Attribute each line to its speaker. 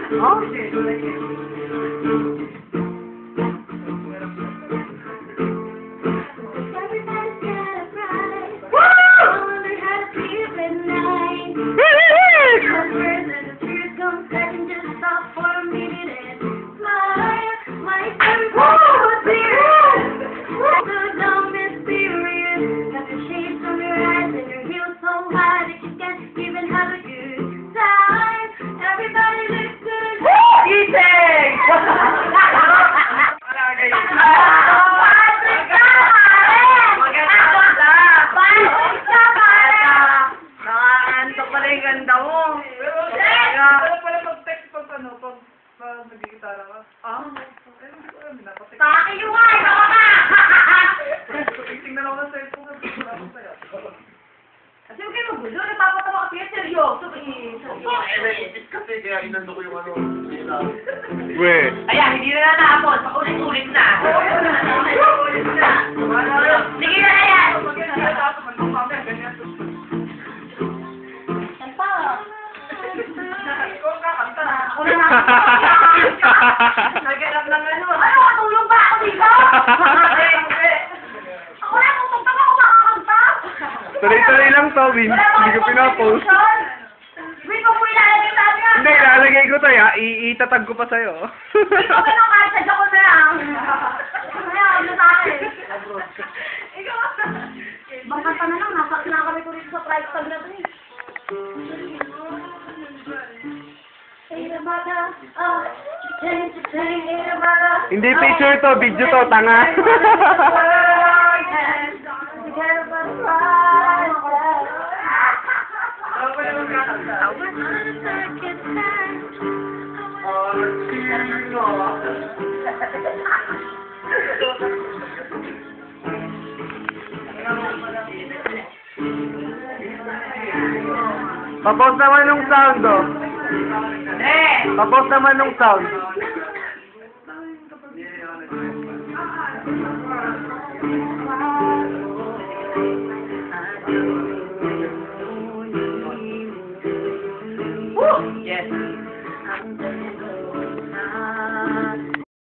Speaker 1: Oh?
Speaker 2: Nagigitara ka? Ah?
Speaker 1: Taki yung ay! Ako ka!
Speaker 2: Tingnan ako ng cellphone. Wala akong saya.
Speaker 1: Kasi huwag kayo magulo. Napapatawa kasi yan. Seryoso.
Speaker 2: Kasi kaya inando ko yung ano.
Speaker 3: We.
Speaker 1: Ayan, hindi na natapos. Paulit-ulit na. Sige na yan! Kanta.
Speaker 2: Ikaw ang kakanta.
Speaker 1: Ako na nga.
Speaker 2: Naghanap ng ano.
Speaker 1: Ano, katulong ba ako dito? Ako na, kung magtama ako makakanta.
Speaker 3: Tuloy-tuloy lang to, Win. Hindi ko pinapost.
Speaker 1: Wait, kung mo ilalagay sa akin.
Speaker 3: Hindi, ilalagay ko to, ya. Itatag ko pa sa'yo.
Speaker 1: Ikaw ka lang, kahit sadya ko na lang. Kaya, ano sa akin? Ikaw ka. Ibang kanta na lang, nasa kinakami ko rito sa price tag na ito eh.
Speaker 3: Hindi picture to, video to, tanga. Papost naman nung sound, oh. Papost naman nung sound.